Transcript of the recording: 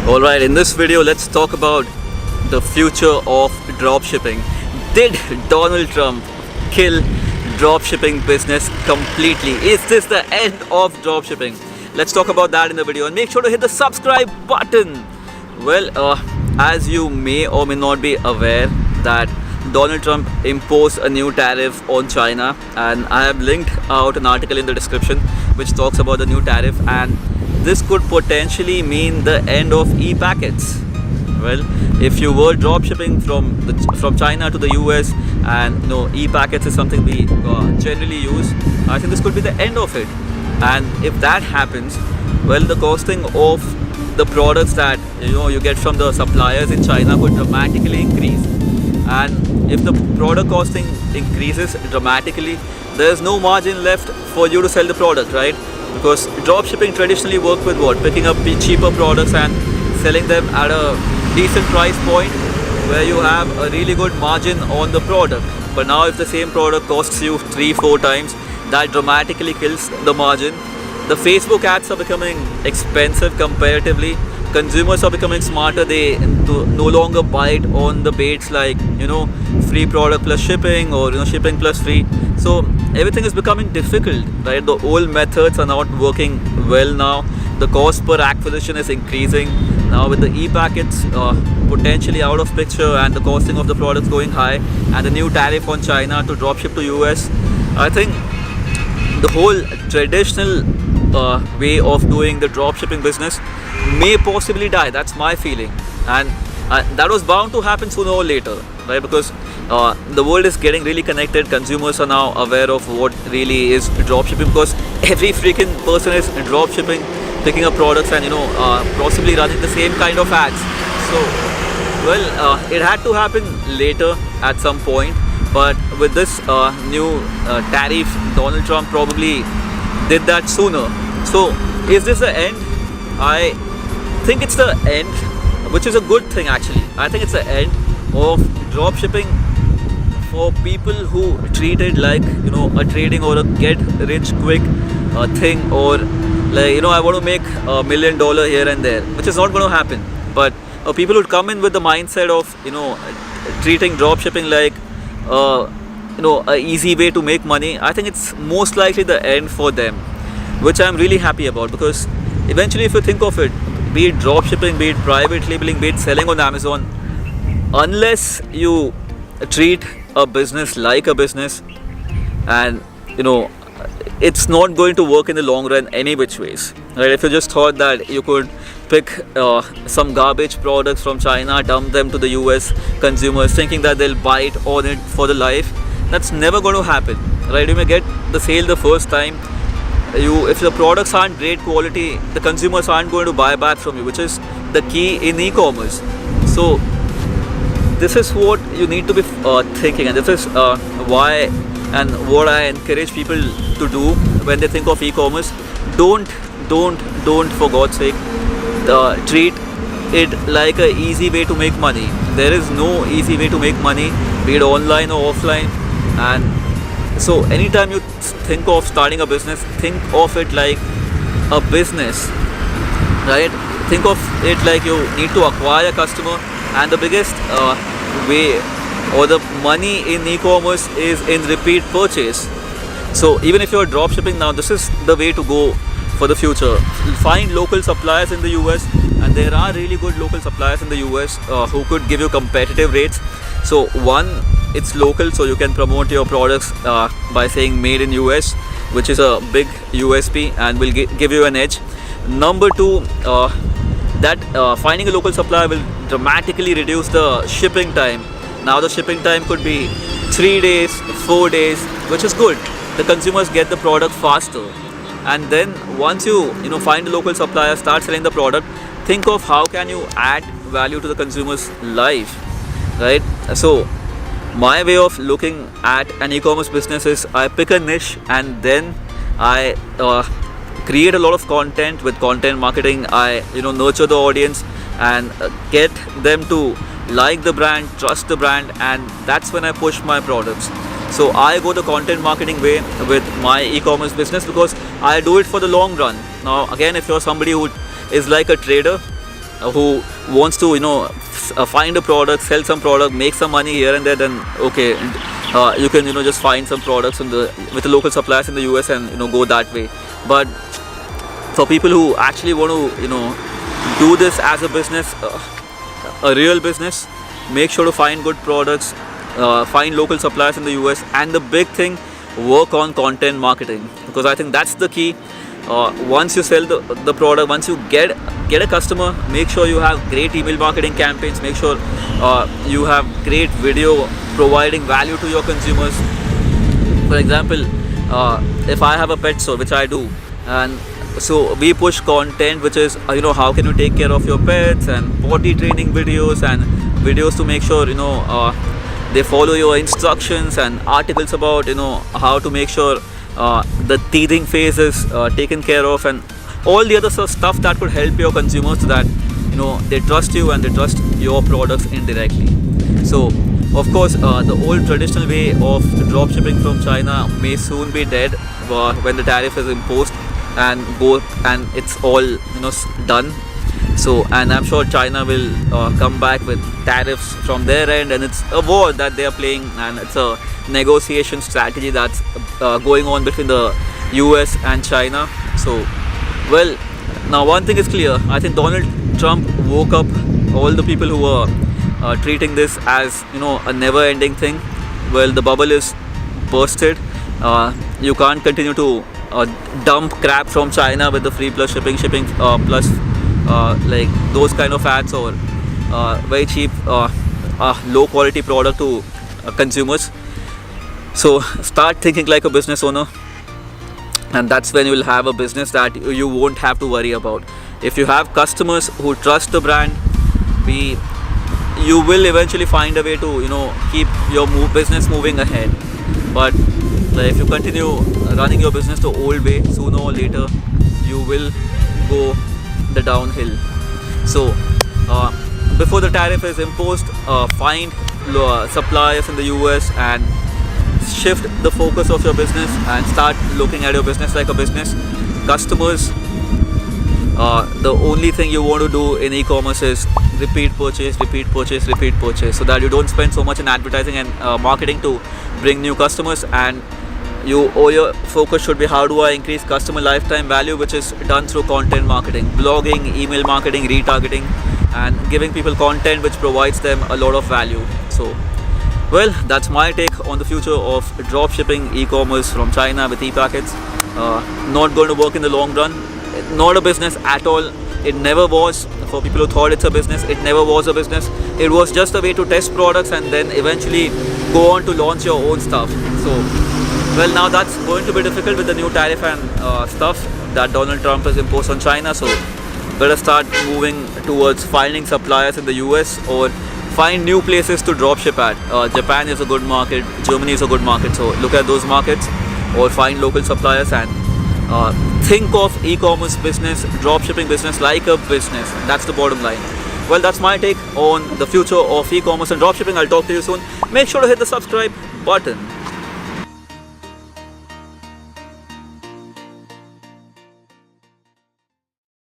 Alright, in this video let's talk about the future of dropshipping. Did Donald Trump kill dropshipping business completely? Is this the end of dropshipping? Let's talk about that in the video, and make sure to hit the subscribe button. Well, as you may or may not be aware that Donald Trump imposed a new tariff on China, and I have linked out an article in the description which talks about the new tariff, and this could potentially mean the end of e-packets. Well, if you were dropshipping from China to the US, and e-packets is something we generally use, I think this could be the end of it. And if that happens, well, the costing of the products that you get from the suppliers in China could dramatically increase. And if the product costing increases dramatically, there's no margin left for you to sell the product, right? Because dropshipping traditionally worked with what? Picking up cheaper products and selling them at a decent price point where you have a really good margin on the product. But now if the same product costs you 3-4 times, that dramatically kills the margin. The Facebook ads are becoming expensive comparatively. Consumers are becoming smarter. They no longer bite on the baits like free product plus shipping, or shipping plus free. So everything is becoming difficult, right? The old methods are not working well now. The cost per acquisition is increasing now with the e-packets potentially out of picture, and the costing of the products going high, and the new tariff on China to dropship to US. I think the whole traditional way of doing the dropshipping business may possibly die. That's my feeling, and that was bound to happen sooner or later, right? Because the world is getting really connected. Consumers are now aware of what really is dropshipping, because every freaking person is dropshipping, picking up products and possibly running the same kind of ads. So well, it had to happen later at some point, but with this new tariff, Donald Trump probably did that sooner. So is this the end? I think it's the end, which is a good thing actually. I think it's the end of dropshipping for people who treat it like a trading or a get rich quick thing, or like I want to make $1 million here and there, which is not going to happen. But people who come in with the mindset of treating dropshipping like a easy way to make money, I think it's most likely the end for them, which I'm really happy about. Because eventually, if you think of it, be it dropshipping, be it private labeling, be it selling on Amazon, unless you treat a business like a business, and it's not going to work in the long run any which ways, right? If you just thought that you could pick some garbage products from China, dump them to the US consumers, thinking that they'll bite on it for the life, that's never going to happen, right? You may get the sale the first time. If the products aren't great quality, the consumers aren't going to buy back from you, which is the key in e-commerce. So this is what you need to be thinking, and this is why and what I encourage people to do when they think of e-commerce. Don't for God's sake treat it like an easy way to make money. There is no easy way to make money, be it online or offline. And so anytime you think of starting a business, think of it like a business, right? Think of it like you need to acquire a customer, and the biggest way or the money in e-commerce is in repeat purchase. So even if you're dropshipping now, this is the way to go for the future. Find local suppliers in the US, and there are really good local suppliers in the US who could give you competitive rates. So one, it's local, so you can promote your products by saying made in US, which is a big USP and will give you an edge. Number two, finding a local supplier will dramatically reduce the shipping time. Now the shipping time could be 3 days, 4 days, which is good. The consumers get the product faster. And then once you find a local supplier, start selling the product, think of how can you add value to the consumer's life, right? So my way of looking at an e-commerce business is I pick a niche, and then I create a lot of content. With content marketing, I nurture the audience and get them to like the brand, trust the brand, and that's when I push my products. So I go the content marketing way with my e-commerce business, because I do it for the long run. Now again, if you're somebody who is like a trader, who wants to find a product, sell some product, make some money here and there, then okay, you can just find some products with the local suppliers in the US and go that way. But for people who actually want to do this as a business, a real business, make sure to find good products, find local suppliers in the US, and the big thing, work on content marketing, because I think that's the key. Once you sell the product, once you get a customer, make sure you have great email marketing campaigns, make sure you have great video providing value to your consumers. For example, if I have a pet store, which I do, and so we push content which is how can you take care of your pets, and potty training videos, and videos to make sure they follow your instructions, and articles about how to make sure the teething phase is taken care of, and all the other stuff that could help your consumers so that they trust you and they trust your products indirectly. So of course the old traditional way of dropshipping from China may soon be dead when the tariff is imposed and it's all done. So, and I'm sure China will come back with tariffs from their end, and it's a war that they are playing, and it's a negotiation strategy that's going on between the US and China. So, well, now one thing is clear. I think Donald Trump woke up all the people who were treating this as a never-ending thing. Well, the bubble is bursted. You can't continue to dump crap from China with the free plus shipping plus like those kind of ads, or very cheap low quality product to consumers. So start thinking like a business owner, and that's when you will have a business that you won't have to worry about. If you have customers who trust the brand, you will eventually find a way to keep your business moving ahead. But if you continue running your business the old way, sooner or later you will go the downhill. So before the tariff is imposed, find suppliers in the US and shift the focus of your business and start looking at your business like a business. Customers, the only thing you want to do in e-commerce is repeat purchase, so that you don't spend so much in advertising and marketing to bring new customers, and all your focus should be how do I increase customer lifetime value, which is done through content marketing, blogging, email marketing, retargeting, and giving people content which provides them a lot of value. So well, that's my take on the future of dropshipping e-commerce from China with e-packets. Not going to work in the long run. Not a business at all. It never was. For people who thought it's a business, it never was a business. It was just a way to test products and then eventually go on to launch your own stuff. So well, now that's going to be difficult with the new tariff and stuff that Donald Trump has imposed on China. So better start moving towards finding suppliers in the US, or find new places to dropship at. Japan is a good market, Germany is a good market, so look at those markets, or find local suppliers and think of e-commerce business, dropshipping business like a business. That's the bottom line. Well, that's my take on the future of e-commerce and dropshipping. I'll talk to you soon. Make sure to hit the subscribe button.